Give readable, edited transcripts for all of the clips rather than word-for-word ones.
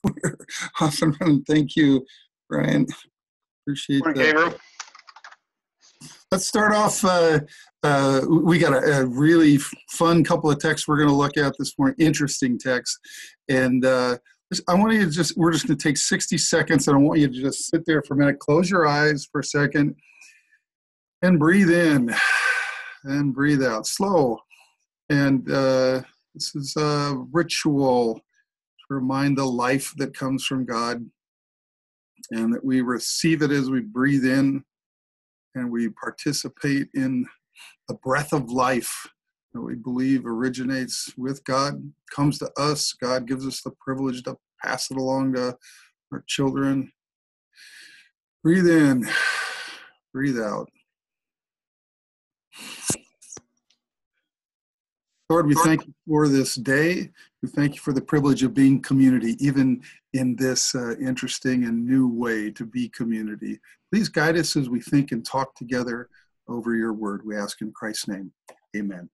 We're off and running. Thank you, Brian. Appreciate that. Gabriel. Let's start off. We got a really fun couple of texts we're going to look at this morning. Interesting text, and I want you to we're just going to take 60 seconds, and I want you to just sit there for a minute. Close your eyes for a second, and breathe in, and breathe out, slow. And this is a ritual to remind the life that comes from God, and that we receive it as we breathe in, and we participate in the breath of life that we believe originates with God, comes to us. God gives us the privilege to pass it along to our children. Breathe in, breathe out. Lord, we thank you for this day. We thank you for the privilege of being community, even in this interesting and new way to be community. Please guide us as we think and talk together over your word. We ask in Christ's name. Amen.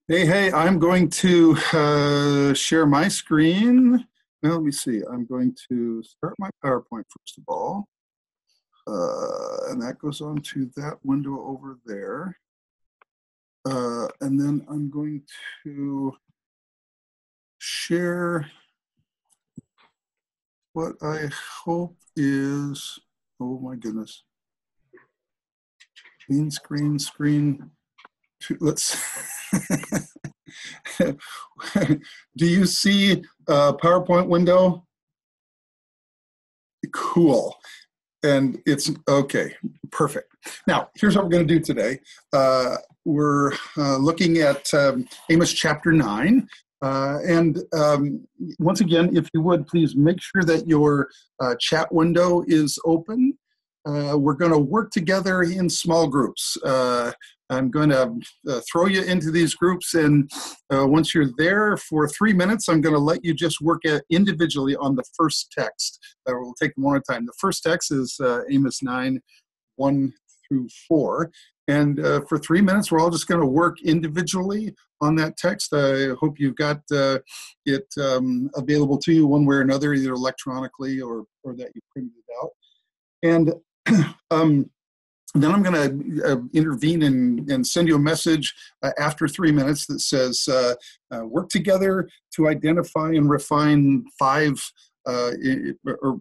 Hey, I'm going to share my screen. Now, let me see. I'm going to start my PowerPoint first of all. And that goes on to that window over there. And then I'm going to share what I hope is, oh my goodness, screen. Let's, do you see a PowerPoint window? Cool. And it's okay, perfect. Now, here's what we're going to do today. We're looking at Amos chapter 9. And once again, if you would, please make sure that your chat window is open. We're going to work together in small groups. I'm going to throw you into these groups, and once you're there for 3 minutes, I'm going to let you just work individually on the first text. We'll take them one at a time. The first text is Amos9, 1 through 4. And for 3 minutes, we're all just going to work individually on that text. I hope you've got it available to you one way or another, either electronically or that you printed it out. And then I'm going to intervene and send you a message after 3 minutes that says, work together to identify and refine 5 or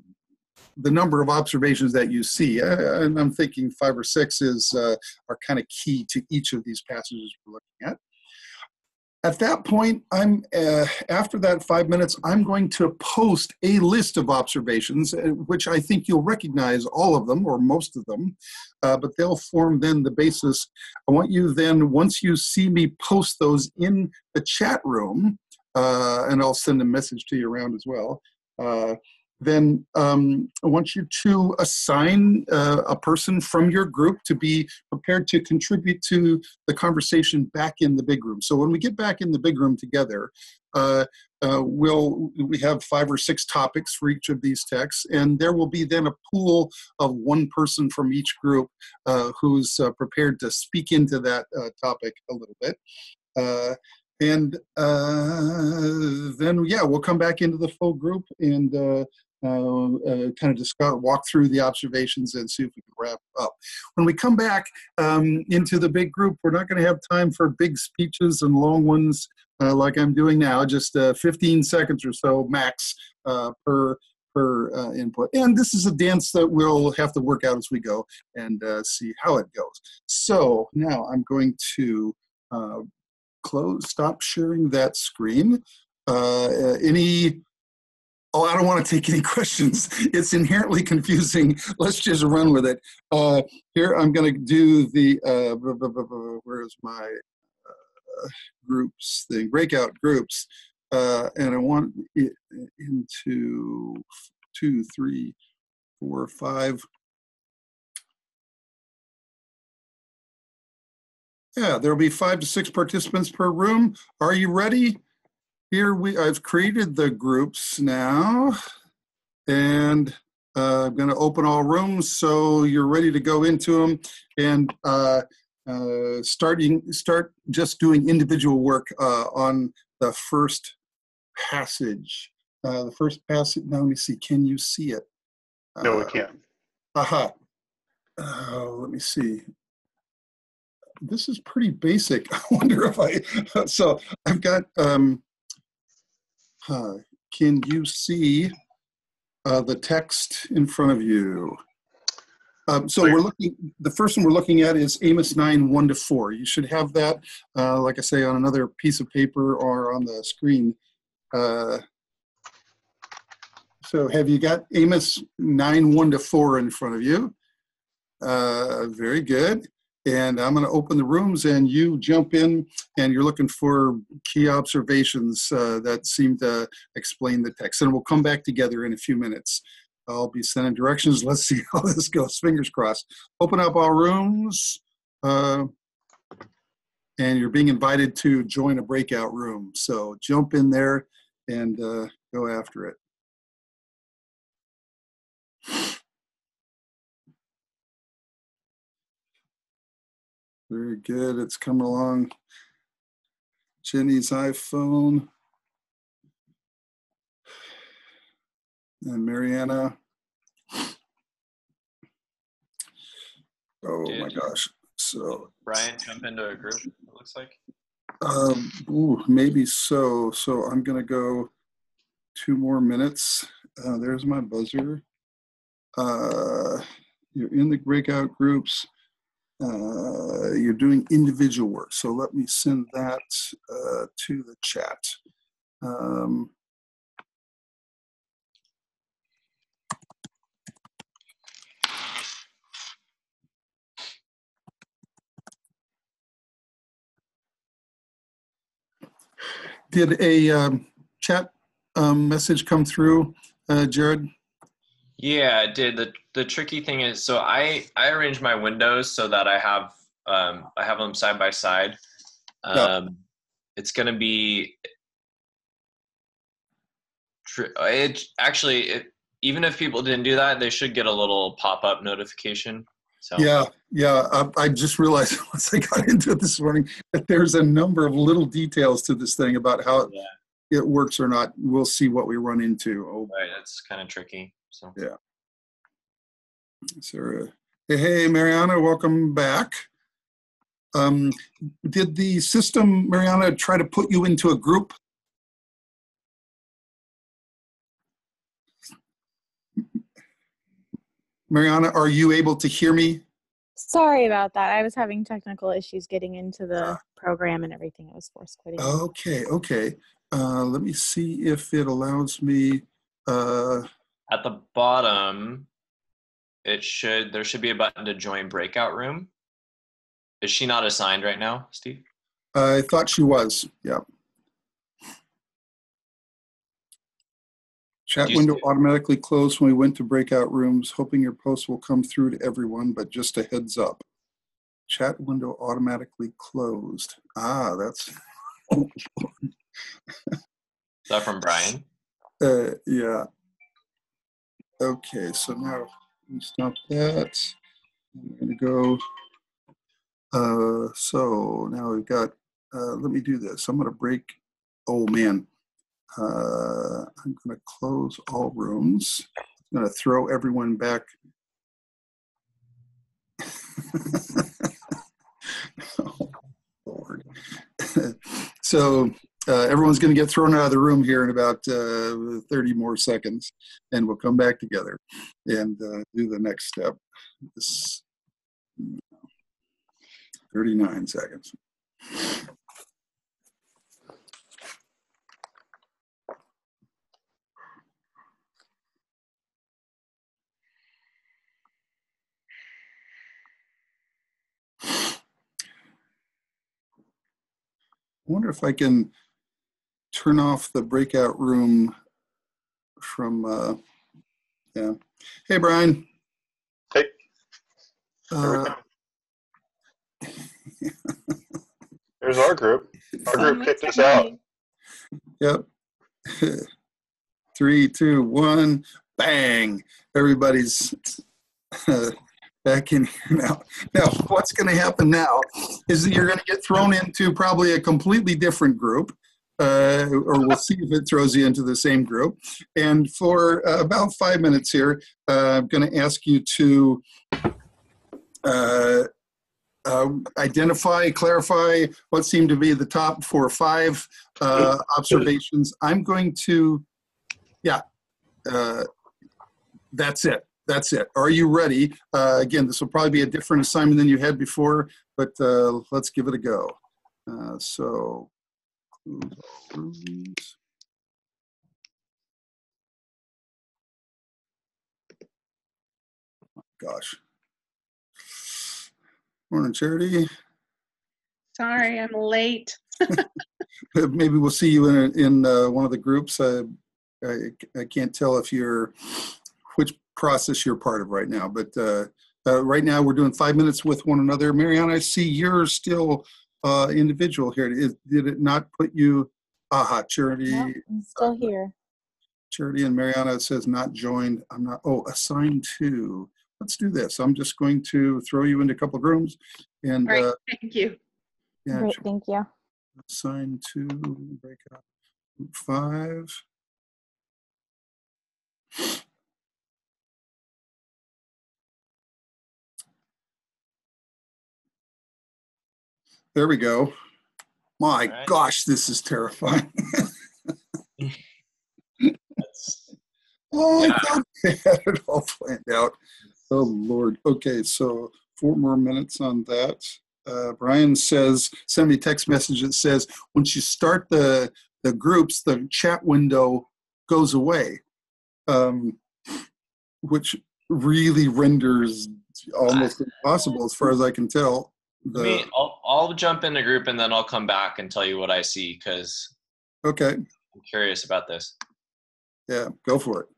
the number of observations that you see. And I'm thinking 5 or 6 are kind of key to each of these passages we're looking at. At that point, after that 5 minutes, I'm going to post a list of observations, which I think you'll recognize all of them or most of them, but they'll form then the basis. I want you then, once you see me post those in the chat room, and I'll send a message to you around as well, then I want you to assign a person from your group to be prepared to contribute to the conversation back in the big room. So when we get back in the big room together, we have 5 or 6 topics for each of these texts, and there will be then a pool of one person from each group who's prepared to speak into that topic a little bit. And then, yeah, we'll come back into the full group and kind of discuss, walk through the observations and see if we can wrap up. When we come back into the big group, we're not going to have time for big speeches and long ones like I'm doing now, just 15 seconds or so max per input. And this is a dance that we'll have to work out as we go and see how it goes. So now I'm going to stop sharing that screen. Oh, I don't want to take any questions. It's inherently confusing. Let's just run with it. Here, I'm going to do the, where's my groups thing, breakout groups. And I want it into 2, 3, 4, 5. Yeah, there'll be 5 to 6 participants per room. Are you ready? Here I've created the groups now, and I'm going to open all rooms so you're ready to go into them and start just doing individual work on the first passage The first passage, now let me see, can you see it? No, we can't. Aha. Let me see. This is pretty basic. I wonder if so I've got, can you see the text in front of you? So we're looking, the first one we're looking at is Amos9, 1-4. You should have that, like I say, on another piece of paper or on the screen. So have you got Amos9, 1-4 in front of you? Very good. And I'm going to open the rooms and you jump in and you're looking for key observations that seem to explain the text. And we'll come back together in a few minutes. I'll be sending directions. Let's see how this goes. Fingers crossed. Open up all rooms. And you're being invited to join a breakout room. So jump in there and go after it. Very good. It's coming along. Jenny's iPhone. And Mariana. Oh my gosh. So Brian jump into a group, it looks like. Maybe so. So I'm gonna go 2 more minutes. There's my buzzer. You're in the breakout groups. You're doing individual work. So let me send that to the chat. Did a chat message come through, Jared? Yeah, it did. The tricky thing is, so I arrange my windows so that I have them side by side. It's going to be even if people didn't do that, they should get a little pop-up notification. So yeah. I just realized once I got into it this morning that there's a number of little details to this thing about how it works or not. We'll see what we run into. Oh, right, that's kind of tricky. So yeah. Sarah, hey, Mariana, welcome back. Did the system, Mariana, try to put you into a group? Mariana, are you able to hear me? Sorry about that. I was having technical issues getting into the program and everything. I was forced quitting. Okay. Let me see if it allows me. At the bottom, there should be a button to join breakout room. Is she not assigned right now, Steve? I thought she was, yeah. Chat window automatically closed when we went to breakout rooms, hoping your post will come through to everyone, but just a heads up. Chat window automatically closed. That's... Is that from Brian? Yeah. Okay, so now we stop that. I'm going to go. So now we've got, let me do this. I'm going to break, oh man. I'm going to close all rooms. I'm going to throw everyone back. Oh, Lord. So everyone's going to get thrown out of the room here in about 30 more seconds, and we'll come back together and do the next step. This 39 seconds. I wonder if I can turn off the breakout room from, yeah. Hey, Brian. Hey. There's our group. Our group kicked us out. Yep. 3, 2, 1, bang. Everybody's back in here now. Now, what's going to happen now is that you're going to get thrown into probably a completely different group. or we'll see if it throws you into the same group. And for about 5 minutes here, I'm going to ask you to identify, clarify what seem to be the top 4 or 5 observations. I'm going to, that's it. That's it. Are you ready? Again, this will probably be a different assignment than you had before, but let's give it a go. So, gosh. Morning, Charity. Sorry, I'm late. Maybe we'll see you in one of the groups. I can't tell if you're, which process you're part of right now, but right now we're doing 5 minutes with one another. Mariana, I see you're still individual here. Did it not put you, Charity? No, I'm still here. Charity and Mariana, it says not joined. I'm not, assigned to. Let's do this. I'm just going to throw you into a couple of rooms. And Great, thank you. Yeah, Great, thank you. assign to breakout 5. There we go. My gosh, this is terrifying. Oh, I thought I had it all planned out. Oh, Lord. Okay, so 4 more minutes on that. Brian says, send me a text message that says, once you start the groups, the chat window goes away, which really renders almost impossible as far as I can tell. I'll jump in the group and then I'll come back and tell you what I see because okay, I'm curious about this. Yeah, go for it.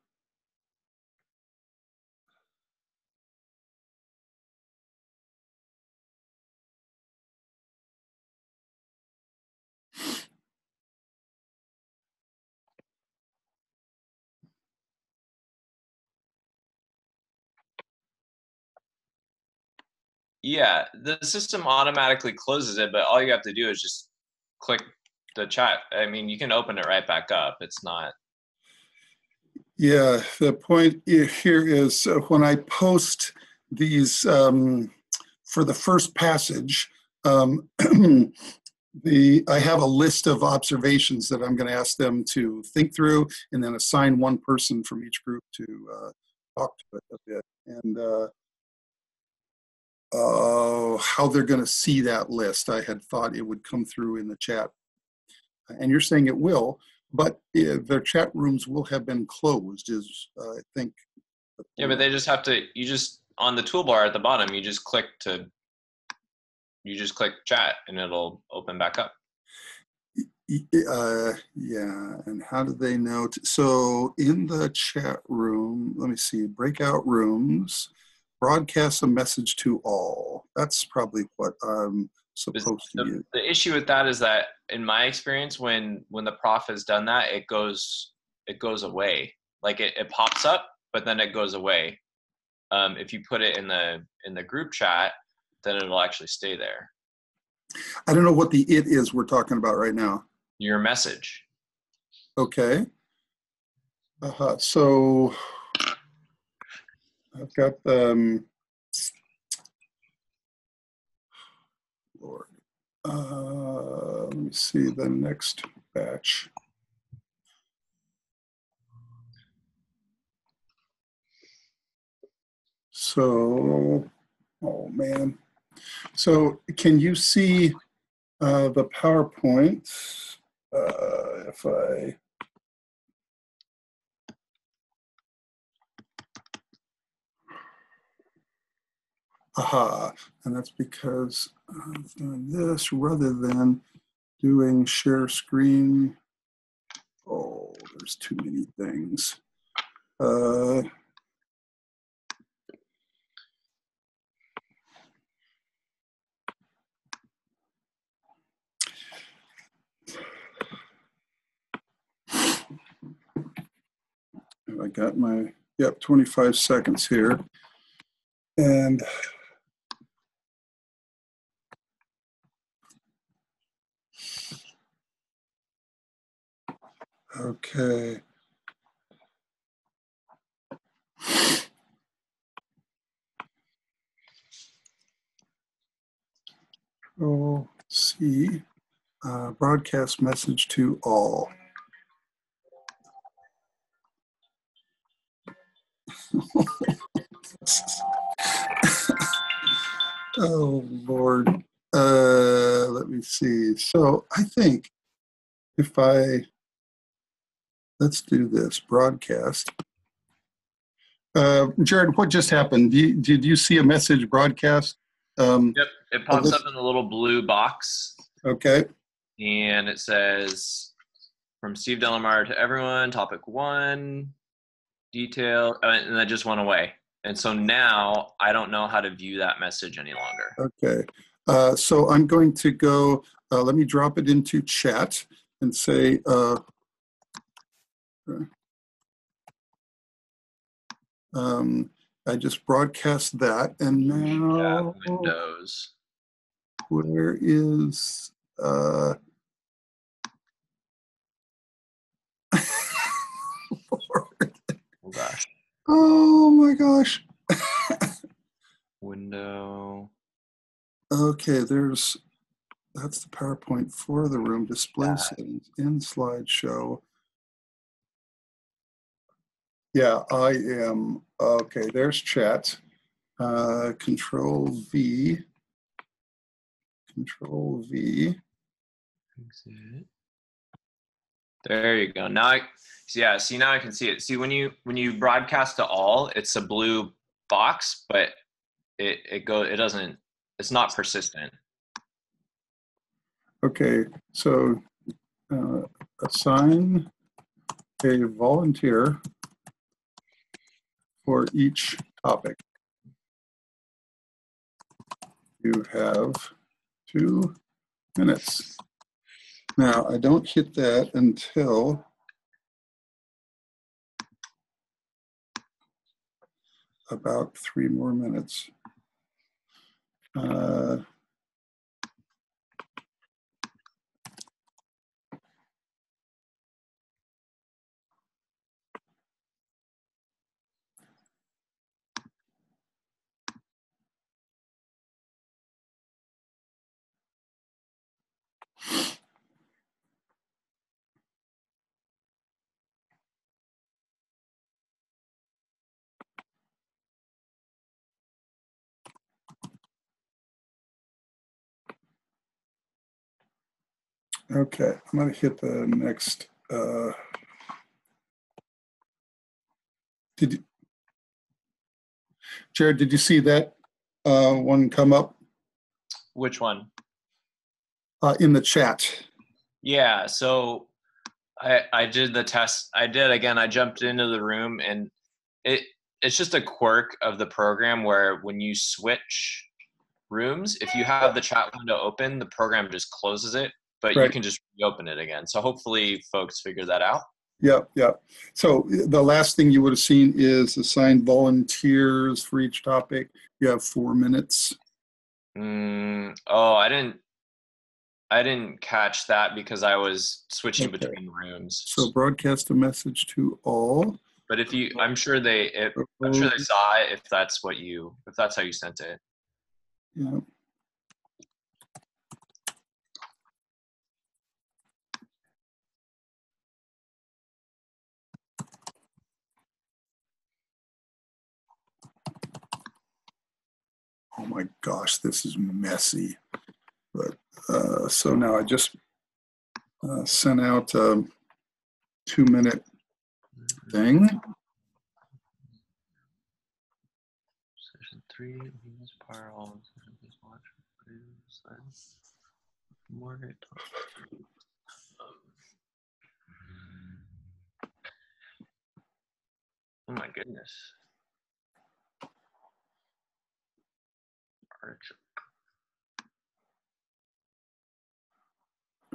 Yeah, the system automatically closes it, but all you have to do is just click the chat. I mean, you can open it right back up. It's not. Yeah, the point here is when I post these for the first passage, I have a list of observations that I'm going to ask them to think through and then assign one person from each group to talk to it a bit. And how they're going to see that list. I had thought it would come through in the chat. And you're saying it will, but their chat rooms will have been closed, is I think. Yeah, but they just have to, on the toolbar at the bottom, you just click chat and it'll open back up. Yeah, and how do they know? So in the chat room, let me see, breakout rooms, broadcast a message to all. That's probably what I'm supposed to use. The issue with that is that, in my experience, when the prof has done that, it goes away. Like it pops up, but then it goes away. If you put it in the group chat, then it'll actually stay there. I don't know what the it is we're talking about right now. Your message. Okay. So I've got Lord. Let me see the next batch. So, oh man. So can you see the PowerPoint? If I and that's because I'm doing this rather than doing share screen. Oh, there's too many things. I got my, 25 seconds here. And Okay. Control C, broadcast message to all. Oh, Lord. Let me see. So I think if let's do this, broadcast. Jared, what just happened? Did you see a message broadcast? Yep, it pops up in a little blue box. Okay. And it says, from Steve Delamarter to everyone, topic 1, detail, and that just went away. And so now I don't know how to view that message any longer. Okay. So I'm going to go, let me drop it into chat and say, I just broadcast that, and now Windows. Where is oh gosh. Oh my gosh. Window. Okay, that's the PowerPoint for the room. Display settings in slideshow. Yeah, I am. Okay, there's chat. Control V. Control V. Exit. There you go. Now see now I can see it. See when you broadcast to all, it's a blue box, but it's not persistent. Okay, so assign a volunteer for each topic. You have 2 minutes. Now, I don't hit that until about 3 more minutes. Okay, I'm going to hit the next. Jared, did you see that one come up? Which one? In the chat. Yeah, so I did the test. I jumped into the room, and it's just a quirk of the program where when you switch rooms, if you have the chat window open, the program just closes it, but Right. you can just reopen it again. So hopefully folks figure that out. Yeah. So the last thing you would have seen is assign volunteers for each topic. You have 4 minutes. Oh, I didn't catch that because I was switching between rooms. So broadcast a message to all. But I'm sure they saw it if that's how you sent it. Yeah. Oh my gosh, this is messy. But so now I just sent out a 2-minute thing. Session 3, use power all. Watch. More. Oh my goodness.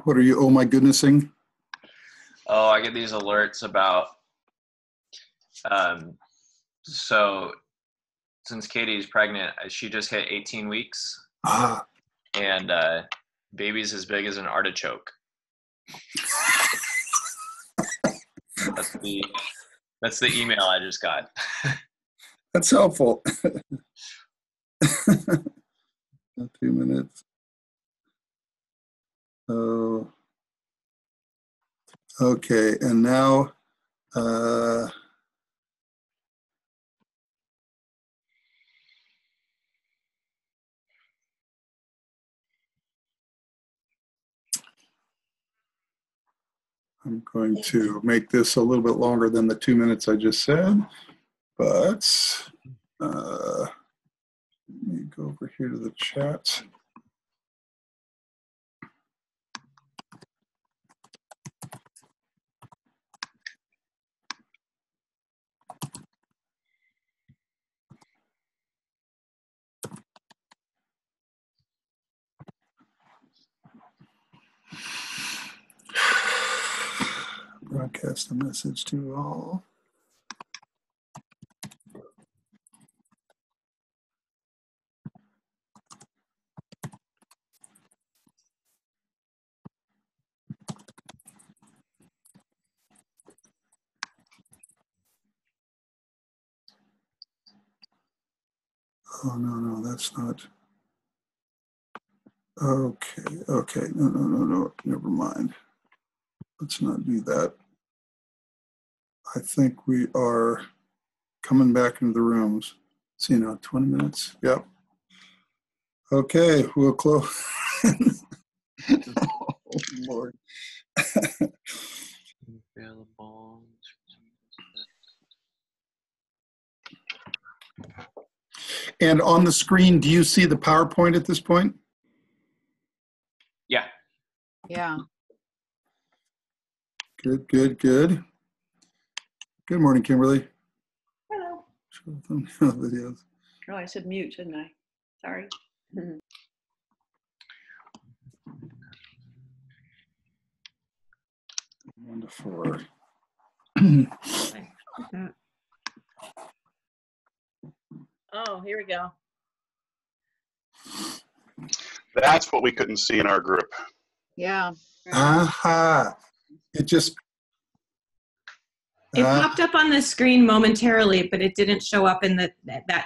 What are you, oh my goodnessing? Oh, I get these alerts about, so since Katie's pregnant, she just hit 18 weeks. And baby's as big as an artichoke. That's the email I just got. That's helpful. 2 minutes. Oh, okay. And now, I'm going to make this a little bit longer than the 2 minutes I just said, but let me go over here to the chat. Broadcast the message to all. Oh, no, that's not. Okay, no, never mind. Let's not do that. I think we are coming back into the rooms. See now, 20 minutes, yep. Okay, we'll close. Oh, Lord. Available. And on the screen, do you see the PowerPoint at this point? Yeah. Yeah. Good. Good morning, Kimberly. Hello. Show the thumbnail videos. Oh, I said mute, didn't I? Sorry. 1 to 4. Oh, here we go. That's what we couldn't see in our group. Yeah. Aha. It just. It popped up on the screen momentarily, but it didn't show up in that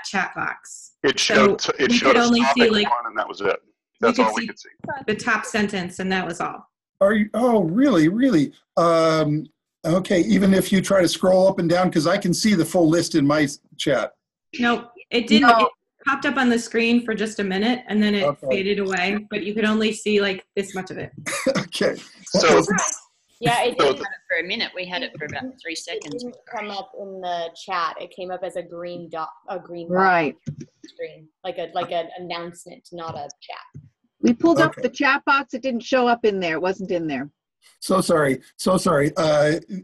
chat box. It showed. So It we showed could us only see, topic like, 1, and that was it. That's all we could see. the top sentence, and that was all. Are you? Oh, really? Okay. Even if you try to scroll up and down, because I can see the full list in my chat. No, it didn't. No. It popped up on the screen for just a minute, and then it Okay. faded away. But you could only see like this much of it. Okay. So Yeah, it So didn't For a minute, we had it for about 3 seconds. come up in the chat. It came up as a green dot, a green box Right. screen, like an announcement, not a chat. We pulled up Okay. the chat box. It didn't show up in there. It wasn't in there. So sorry.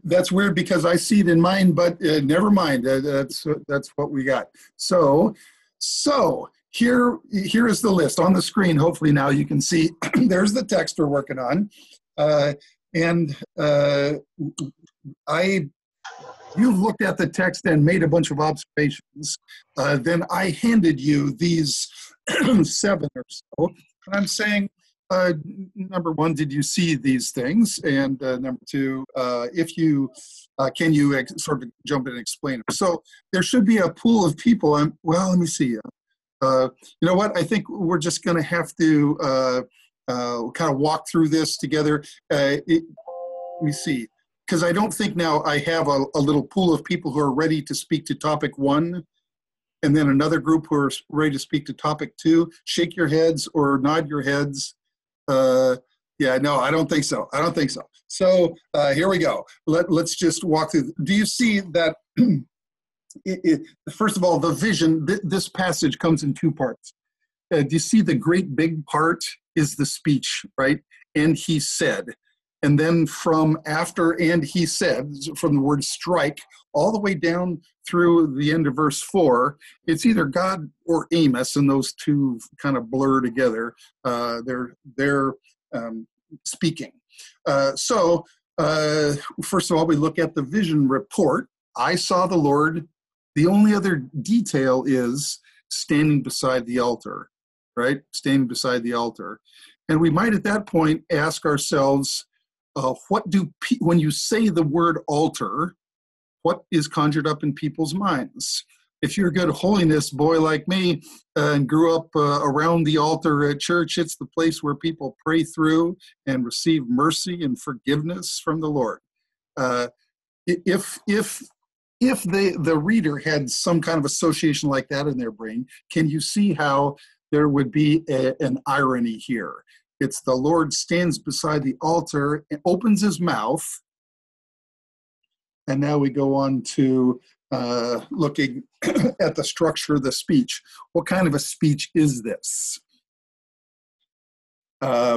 That's weird because I see it in mine, but never mind. That's what we got. So here is the list on the screen. Hopefully now you can see. There's the text we're working on, and you've looked at the text and made a bunch of observations. Then I handed you these 7 or so, and I'm saying. Number 1, did you see these things? And number 2, if you can you sort of jump in and explain them? So there should be a pool of people. Well, let me see. You know what? I think we're just going to have to kind of walk through this together. Let me see, because I don't think now I have a little pool of people who are ready to speak to topic 1. And then another group who are ready to speak to topic 2. Shake your heads or nod your heads. Yeah, no, I don't think so. So here we go. Let's just walk through. Do you see that? First of all, the vision, this passage comes in 2 parts. Do you see the great big part is the speech, right? And he said. And then from after and he said, from the word strike, all the way down through the end of verse 4, it's either God or Amos, and those two kind of blur together. They're speaking. So first of all, we look at the vision report. I saw the Lord. The only other detail is standing beside the altar, right? Standing beside the altar. And we might at that point ask ourselves, when you say the word altar, what is conjured up in people's minds. If you're a good holiness boy like me and grew up around the altar at church, it's the place where people pray through and receive mercy and forgiveness from the Lord. If the reader had some kind of association like that in their brain, can you see how there would be an irony here? It's the Lord stands beside the altar and opens his mouth. And now we go on to looking at the structure of the speech. What kind of a speech is this?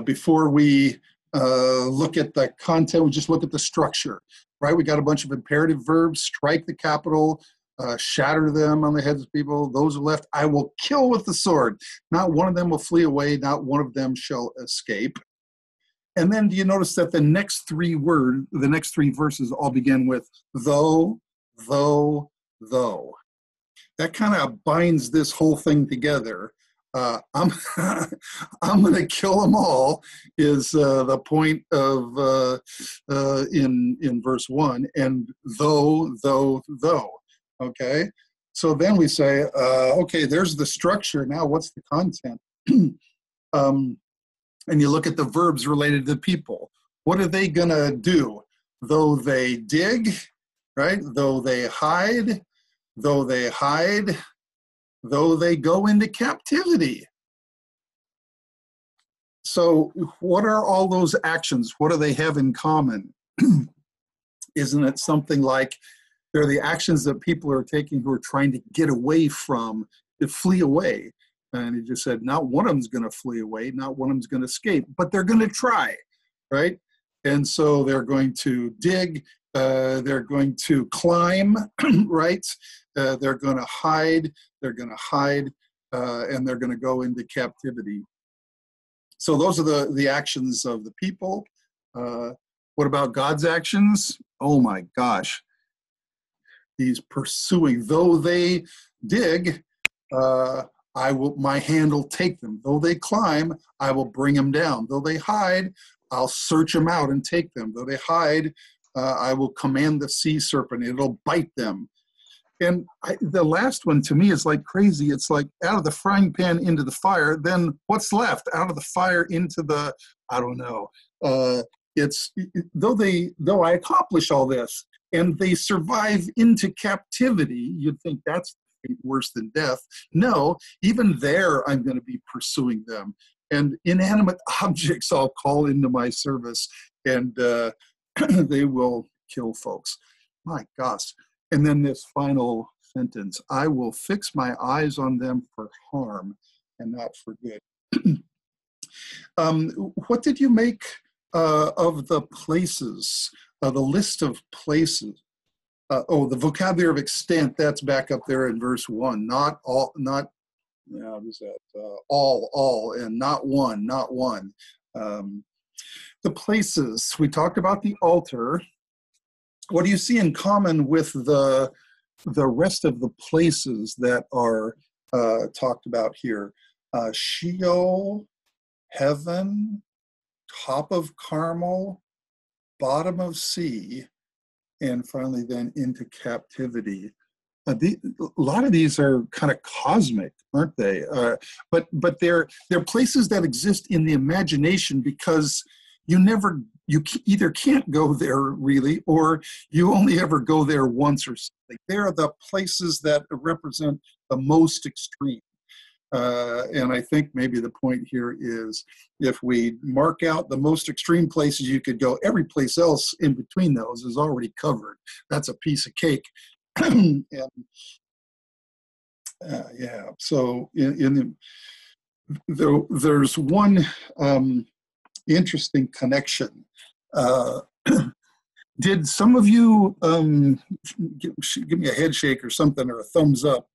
Before we look at the content, we just look at the structure, right? We got a bunch of imperative verbs: strike the capital, shatter them on the heads of people. Those are left, I will kill with the sword. Not one of them will flee away. Not one of them shall escape. And then do you notice that the next three verses all begin with though, though, though. That kind of binds this whole thing together. I'm going to kill them all is the point of in verse 1, and though, though. Okay, so then we say, okay, there's the structure. Now what's the content? And you look at the verbs related to people. What are they going to do? Though they dig, right? Though they hide, though they hide, though they go into captivity. So what are all those actions? What do they have in common? Isn't it something like they're the actions that people are taking who are trying to get away from, to flee away? And he just said, not one of them's going to flee away, not one of them's going to escape, but they're going to try, right? And so they're going to dig, they're going to climb, right? They're going to hide, and they're going to go into captivity. So those are the actions of the people. What about God's actions? Oh my gosh. He's pursuing. Though they dig, my hand will take them. Though they climb, I will bring them down. Though they hide, I'll search them out and take them. Though they hide, I will command the sea serpent. It'll bite them. And the last one to me is like crazy. It's like out of the frying pan into the fire, then what's left? Out of the fire into the, I don't know. Though I accomplish all this and they survive into captivity, you'd think that's worse than death. No, even there, I'm going to be pursuing them. And inanimate objects I'll call into my service, and they will kill folks. My gosh. And then this final sentence, I will fix my eyes on them for harm and not for good. What did you make of the places, the list of places? The vocabulary of extent, that's back up there in verse 1. Not all, not, what is that? All, and not one. The places, we talked about the altar. What do you see in common with the rest of the places that are talked about here? Sheol, heaven, top of Carmel, bottom of sea, and finally then into captivity. A lot of these are kind of cosmic, aren't they? But they're places that exist in the imagination because you either can't go there really, or you only ever go there once or something. They're the places that represent the most extreme. And I think maybe the point here is if we mark out the most extreme places you could go, every place else in between those is already covered. That's a piece of cake. And yeah, so there's one interesting connection. Did some of you give me a head shake or something, or a thumbs up?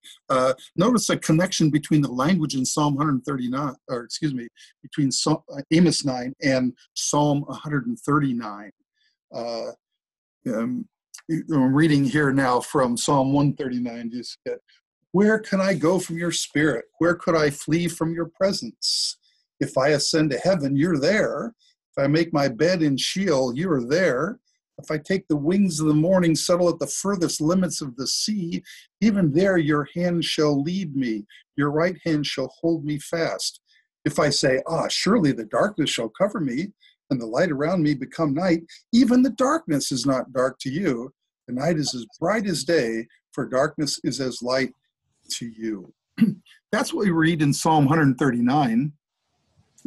Notice a connection between the language in Psalm 139, or excuse me, between Amos 9 and Psalm 139. I'm reading here now from Psalm 139. Just where can I go from your spirit? Where could I flee from your presence? If I ascend to heaven, you're there. If I make my bed in Sheol, you are there. If I take the wings of the morning, settle at the furthest limits of the sea, even there your hand shall lead me, your right hand shall hold me fast. If I say, surely the darkness shall cover me, and the light around me become night, even the darkness is not dark to you. The night is as bright as day, for darkness is as light to you. That's what we read in Psalm 139.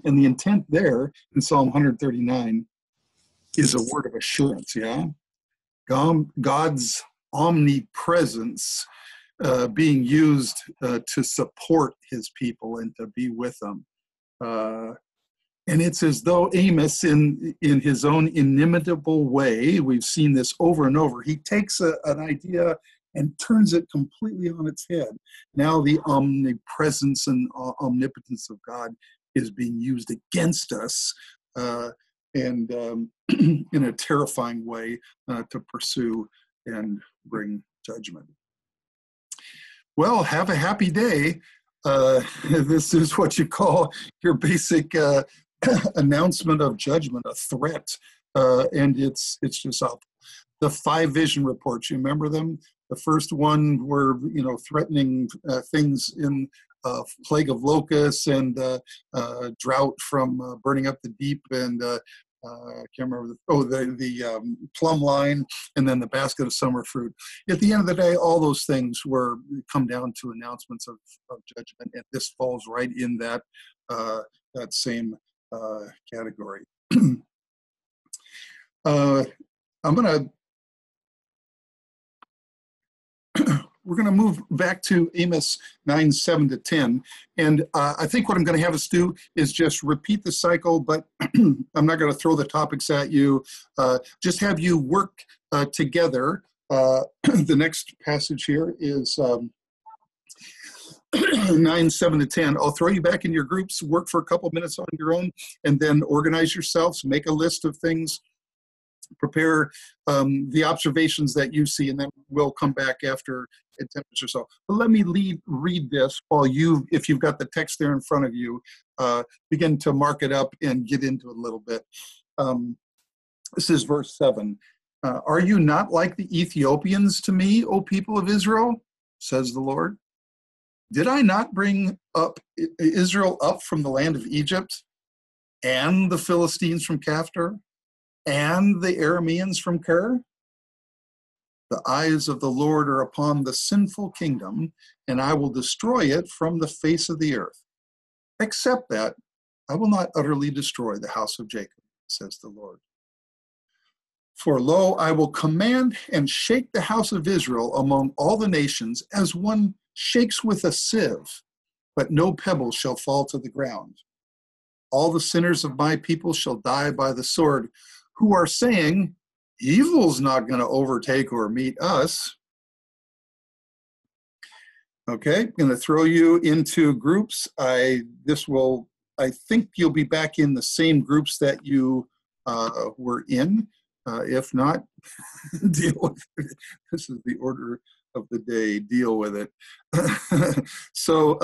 And the intent there in Psalm 139 is a word of assurance, yeah? God's omnipresence being used to support his people and to be with them. And it's as though Amos, in his own inimitable way, we've seen this over and over, he takes an idea and turns it completely on its head. Now the omnipresence and omnipotence of God is being used against us and in a terrifying way to pursue and bring judgment. Well, have a happy day. This is what you call your basic announcement of judgment, a threat, and it's just awful. The 5 vision reports, you remember them? The first one were, threatening things in plague of locusts and drought from burning up the deep, and I can't remember the plumb line, and then the basket of summer fruit. At the end of the day, all those things come down to announcements of judgment, and this falls right in that same category. We're going to move back to Amos 9, 7 to 10. And I think what I'm going to have us do is just repeat the cycle, but I'm not going to throw the topics at you. Just have you work together. The next passage here is 9, 7 to 10. I'll throw you back in your groups, work for a couple minutes on your own, and then organize yourselves, make a list of things, prepare the observations that you see, and then we'll come back after 10 minutes or so. But let me read this while if you've got the text there in front of you, begin to mark it up and get into it a little bit. This is verse 7. Are you not like the Ethiopians to me, O people of Israel, says the Lord? Did I not bring up Israel up from the land of Egypt, and the Philistines from Caphtor, and the Arameans from Ker? The eyes of the Lord are upon the sinful kingdom, and I will destroy it from the face of the earth. Except that I will not utterly destroy the house of Jacob, says the Lord. For lo, I will command and shake the house of Israel among all the nations as one shakes with a sieve, but no pebble shall fall to the ground. All the sinners of my people shall die by the sword, who are saying, evil's not going to overtake or meet us. Okay, I'm going to throw you into groups. I think you'll be back in the same groups that you were in. If not, deal with it. This is the order of the day. Deal with it. So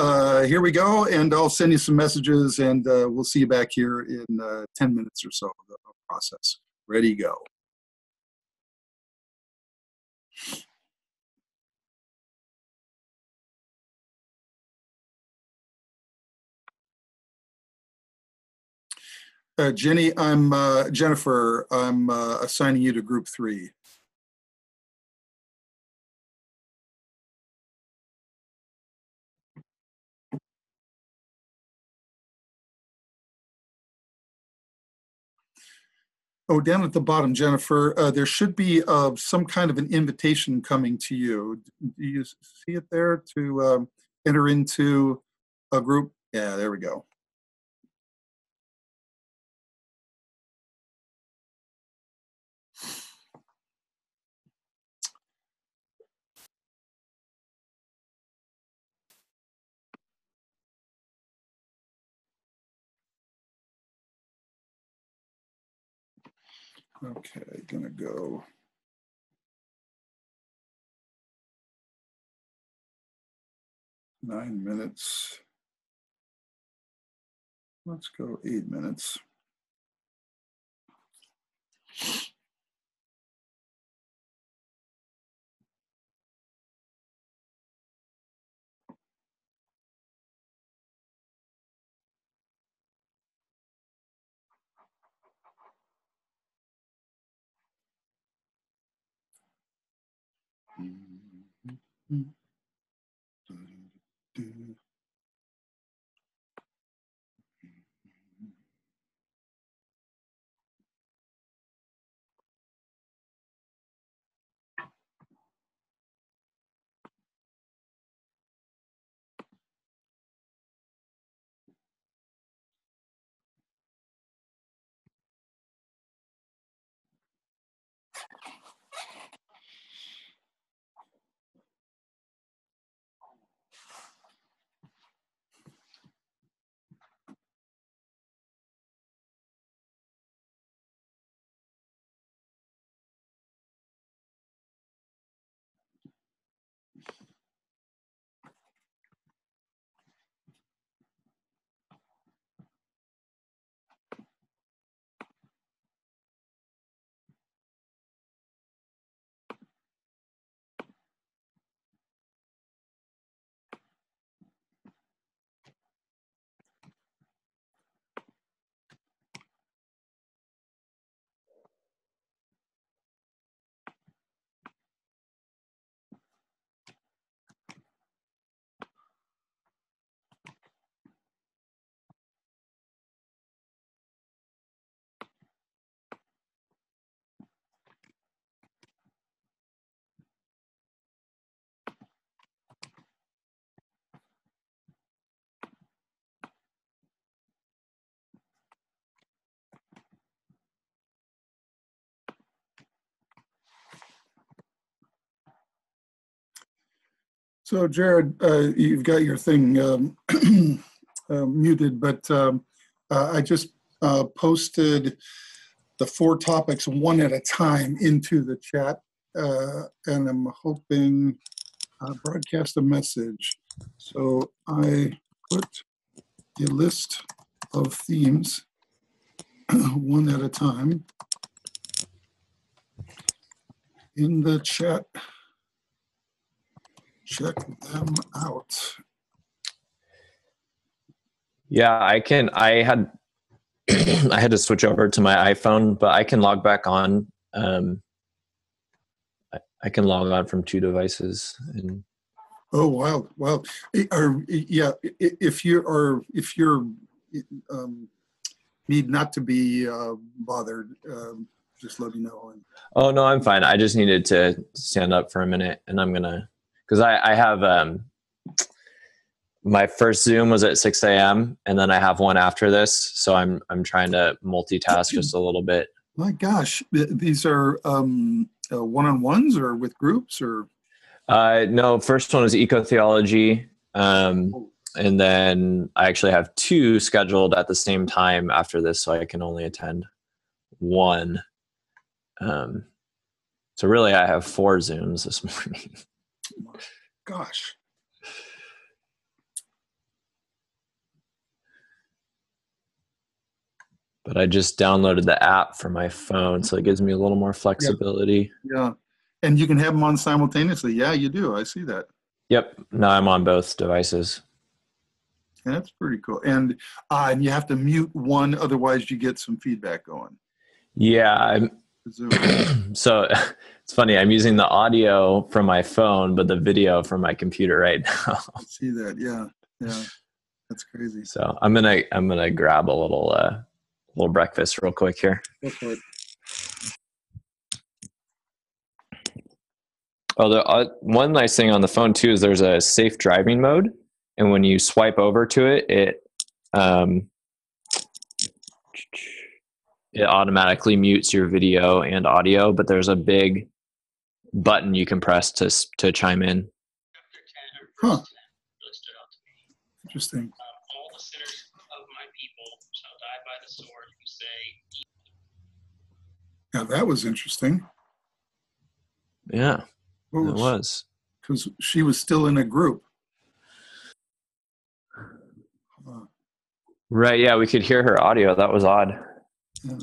here we go, and I'll send you some messages, and we'll see you back here in 10 minutes or so of the process. Ready, go. Jennifer, I'm assigning you to group 3. Oh, down at the bottom, Jennifer, there should be some kind of an invitation coming to you. Do you see it there to enter into a group? Yeah, there we go. Okay, gonna go. Nine minutes. Let's go 8 minutes. So Jared, you've got your thing muted, but I just posted the 4 topics one at a time into the chat, and I'm hoping broadcast a message. So I put a list of themes one at a time in the chat. Check them out. Yeah, I had I had to switch over to my iPhone, but I can log back on. I can log on from 2 devices. And Oh, wow. Wow. Yeah, if you're need not to be bothered, just let me know. oh no, I'm fine. I just needed to stand up for a minute, and I'm gonna, because I have my first Zoom was at 6 a.m. and then I have one after this, so I'm trying to multitask just a little bit. My gosh, these are one-on-ones or with groups or? No, first one is eco-theology, and then I actually have 2 scheduled at the same time after this, so I can only attend one. So really, I have 4 Zooms this morning. Gosh. But I just downloaded the app for my phone, so it gives me a little more flexibility. Yeah. And you can have them on simultaneously. Yeah, you do. I see that. Yep. Now I'm on both devices. That's pretty cool. And you have to mute one, otherwise you get some feedback going. Yeah. So it's funny. I'm using the audio from my phone, but the video from my computer right now. I see that. Yeah. Yeah. That's crazy. So I'm gonna grab a little breakfast real quick here. Go for it. Oh, the one nice thing on the phone too is there's a safe driving mode, and when you swipe over to it, it automatically mutes your video and audio. But there's a big button you can press to chime in. Huh. Interesting. All the sinners of my people shall die by the sword who say. Yeah, that was interesting. Yeah, it was. Because she was still in a group. Right, yeah, we could hear her audio. That was odd. Yeah.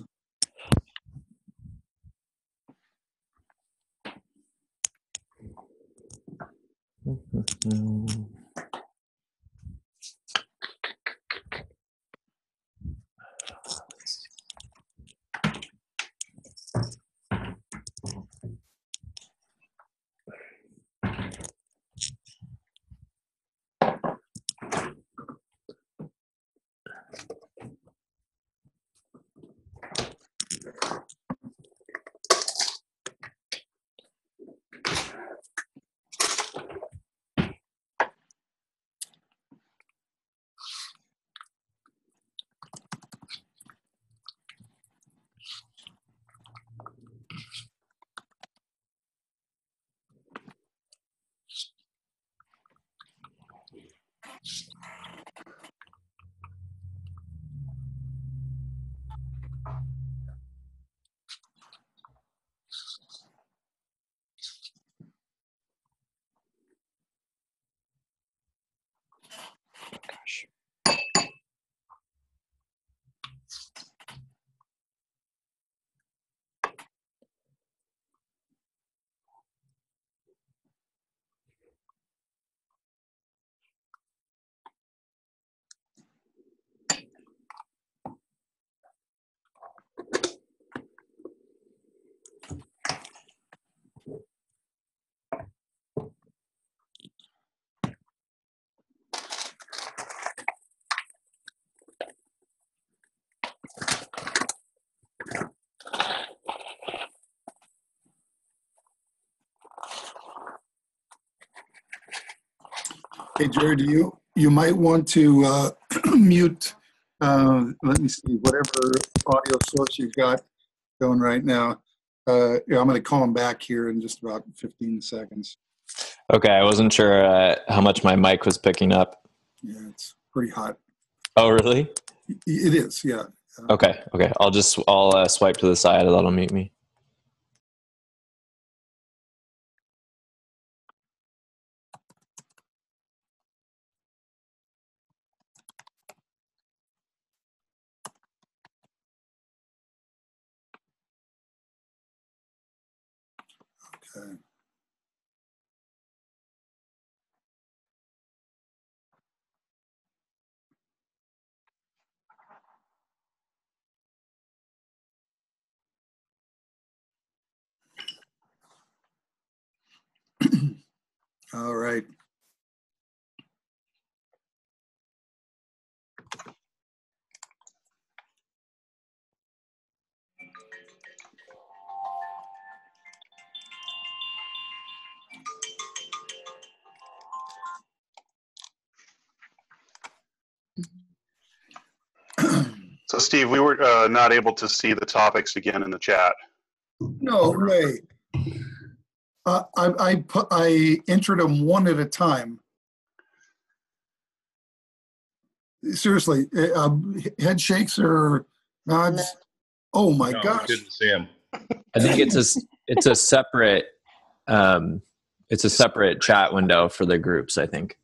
Hey, Jared, you might want to mute, let me see, whatever audio source you've got going right now. Yeah, I'm going to call him back here in just about 15 seconds. Okay, I wasn't sure how much my mic was picking up. Yeah, it's pretty hot. Oh, really? It is, yeah. Okay. I'll swipe to the side. That'll mute me. Okay. All right. So, Steve, we were not able to see the topics again in the chat. No way. I entered them one at a time. Seriously, head shakes or nods? Oh my gosh! We couldn't see him. I think it's a separate chat window for the groups, I think.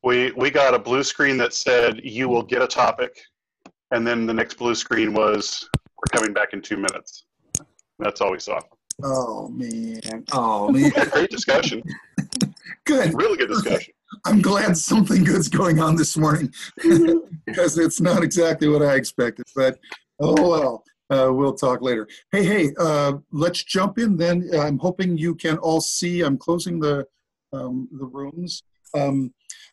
We got a blue screen that said you will get a topic, and then the next blue screen was we're coming back in 2 minutes. That's all we saw. Oh man! Oh man! Great discussion. Good. Really good discussion. I'm glad something good's going on this morning because it's not exactly what I expected. But oh well, we'll talk later. Hey, let's jump in then. I'm hoping you can all see. I'm closing the rooms.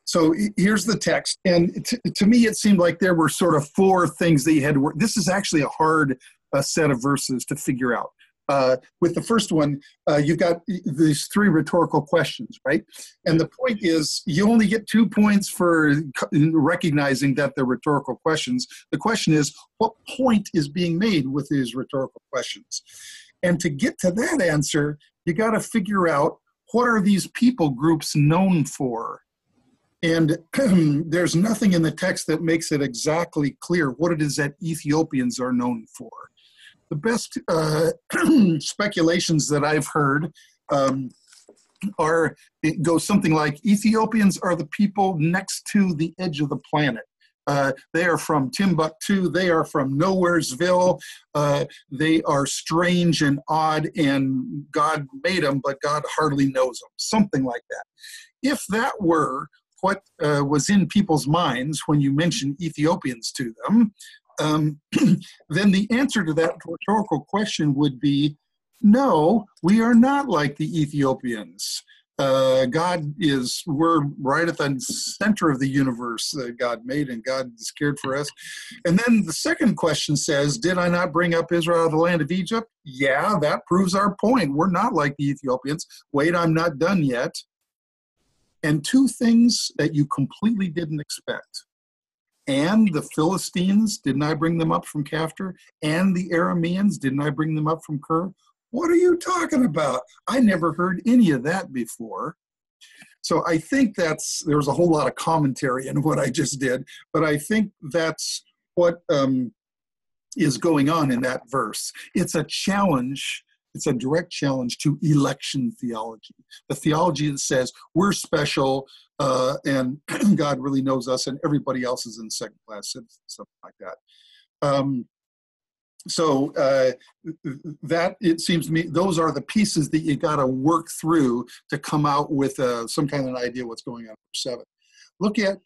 So here's the text, and to me it seemed like there were sort of 4 things that you had to work. This is actually a hard set of verses to figure out. With the first one, you've got these 3 rhetorical questions, right? And the point is, you only get 2 points for recognizing that they're rhetorical questions. The question is, what point is being made with these rhetorical questions? And to get to that answer, you got to figure out, what are these people groups known for? And there's nothing in the text that makes it exactly clear what it is that Ethiopians are known for. The best speculations that I've heard it goes something like, Ethiopians are the people next to the edge of the planet. They are from Timbuktu. They are from Nowheresville. They are strange and odd, and God made them, but God hardly knows them. Something like that. If that were what was in people's minds when you mention Ethiopians to them, then the answer to that rhetorical question would be, no, we are not like the Ethiopians. We're right at the center of the universe that God made, and God is cared for us. And then the second question says, did I not bring up Israel out of the land of Egypt? Yeah, that proves our point. We're not like the Ethiopians. Wait, I'm not done yet. And 2 things that you completely didn't expect. And the Philistines, didn't I bring them up from Caphtor? And the Arameans, didn't I bring them up from Ker? What are you talking about? I never heard any of that before. So I think there was a whole lot of commentary in what I just did, but I think that's what is going on in that verse. It's a challenge. It's a direct challenge to election theology. The theology that says we're special and God really knows us and everybody else is in second-class citizens, something like that. So that, it seems to me, those are the pieces that you got to work through to come out with some kind of an idea what's going on in verse 7. Look at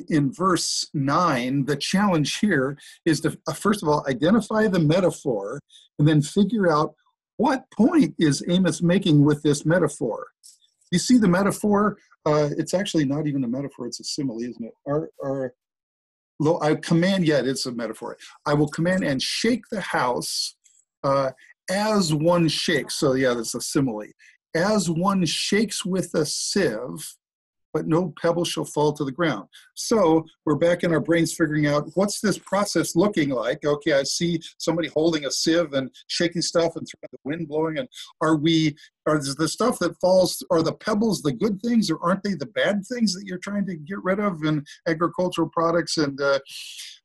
in verse 9, the challenge here is to, first of all, identify the metaphor and then figure out what point is Amos making with this metaphor. You see the metaphor? It's actually not even a metaphor, it's a simile, isn't it? I command, it's a metaphor. I will command and shake the house as one shakes. So yeah, that's a simile. as one shakes with a sieve, but no pebble shall fall to the ground. So we're back in our brains figuring out, what's this process looking like? Okay, I see somebody holding a sieve and shaking stuff and the wind blowing. And are the stuff that falls, are the pebbles the good things, or aren't they the bad things that you're trying to get rid of in agricultural products? And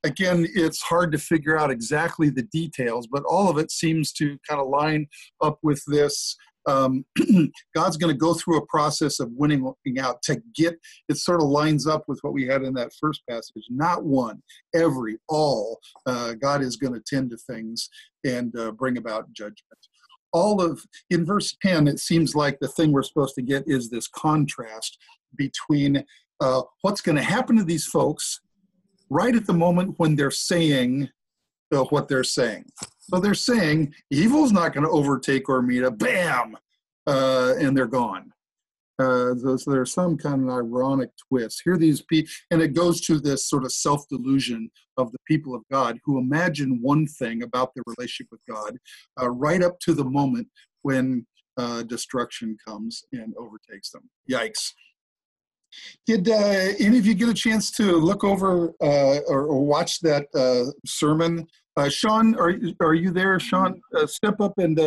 again, it's hard to figure out exactly the details, but all of it seems to kind of line up with this. God's going to go through a process of winning out to get, it sort of lines up with what we had in that first passage. Not one, every, all. God is going to tend to things and bring about judgment. In verse 10, it seems like the thing we're supposed to get is this contrast between what's going to happen to these folks right at the moment when they're saying what they're saying. So they're saying, evil's not going to overtake or meet up, bam, and they're gone. So there's some kind of ironic twist. Here these people, and it goes to this sort of self-delusion of the people of God who imagine one thing about their relationship with God right up to the moment when destruction comes and overtakes them. Yikes. Did any of you get a chance to look over or watch that sermon? Sean, are you there? Sean, step up and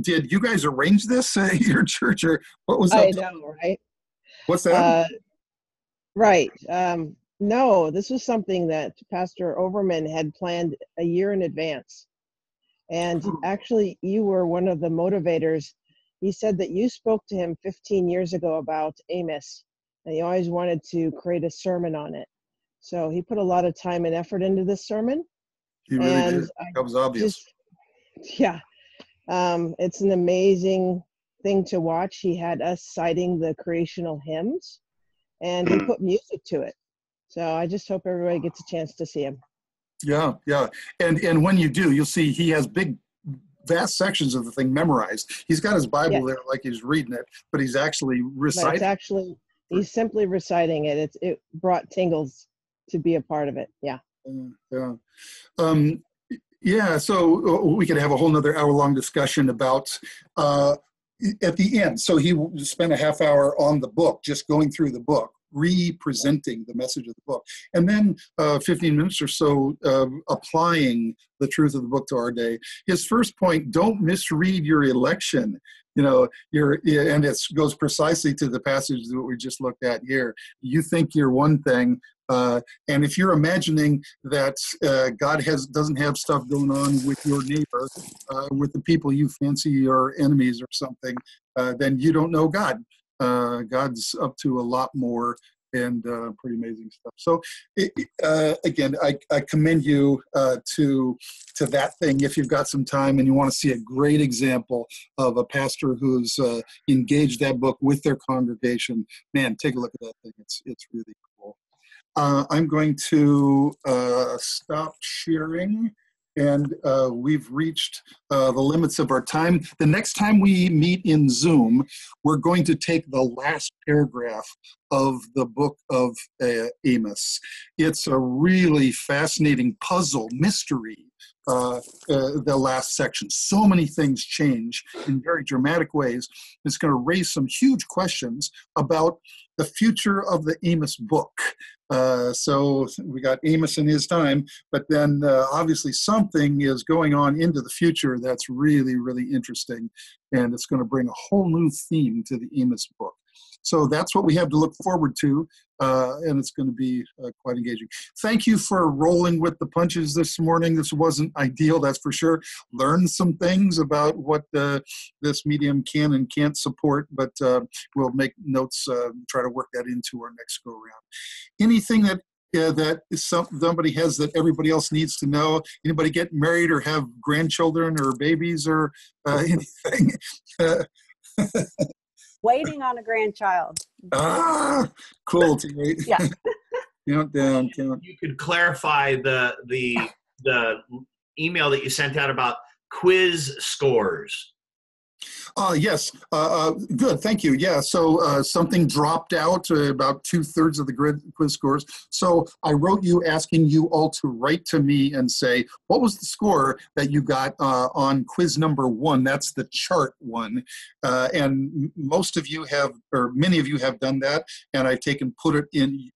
did you guys arrange this at your church, or what was that? I know, right? What's that? Right. No, this was something that Pastor Overman had planned a year in advance. And actually, you were one of the motivators. He said that you spoke to him 15 years ago about Amos, and he always wanted to create a sermon on it. So he put a lot of time and effort into this sermon. He really did. That was obvious. It's an amazing thing to watch. He had us citing the creational hymns, and he put music to it. So I just hope everybody gets a chance to see him. Yeah. And when you do, you'll see he has vast sections of the thing memorized. He's got his Bible there like he's reading it, but he's actually reciting. He's simply reciting it. It brought tingles to be a part of it. Yeah. So we could have a whole nother hour-long discussion about at the end. So he spent a half hour on the book, just going through the book, re-presenting the message of the book, and then 15 minutes or so applying the truth of the book to our day. His first point: don't misread your election. And it goes precisely to the passage that we just looked at here. You think you're one thing, and if you're imagining that God doesn't have stuff going on with your neighbor, with the people you fancy your enemies or something, then you don't know God. God's up to a lot more, and pretty amazing stuff. So again, I commend you to that thing. If you've got some time and you want to see a great example of a pastor who's engaged that book with their congregation, man, take a look at that thing. It's really cool. I'm going to stop sharing. And we've reached the limits of our time. The next time we meet in Zoom, we're going to take the last paragraph of the book of Amos. It's a really fascinating puzzle, mystery, the last section. So many things change in very dramatic ways. It's going to raise some huge questions about the future of the Amos book. So we got Amos in his time, but then obviously something is going on into the future that's really, really interesting, and it's going to bring a whole new theme to the Amos book. So that's what we have to look forward to, and it's going to be quite engaging. Thank you for rolling with the punches this morning. This wasn't ideal, that's for sure. Learned some things about what this medium can and can't support, but we'll make notes, try to work that into our next go-around. Anything that somebody has that everybody else needs to know? Anybody get married or have grandchildren or babies or anything? Waiting on a grandchild. Cool. Yeah. Countdown. You could clarify the email that you sent out about quiz scores. Yes, good, thank you. Yeah, so something dropped out, about 2/3 of the quiz scores. So I wrote you asking you all to write to me and say, what was the score that you got on quiz number 1? That's the chart one. And most of you have, or many of you have done that, and I've put it in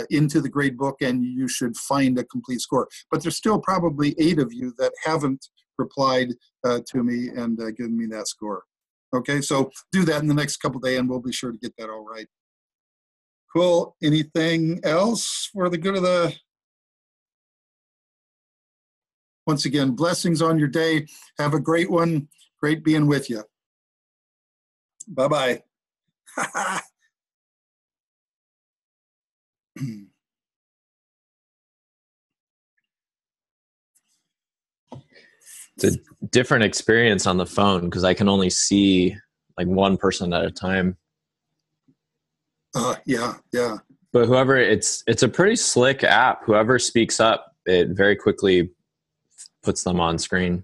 into the grade book, and you should find a complete score. But there's still probably 8 of you that haven't replied to me and given me that score. Okay, so do that in the next couple of days, and we'll be sure to get that all right. Cool. Anything else for the good of the... Once again, blessings on your day. Have a great one. Great being with you. Bye-bye. It's a different experience on the phone because I can only see like one person at a time. Yeah. But whoever, it's a pretty slick app. Whoever speaks up, it very quickly puts them on screen.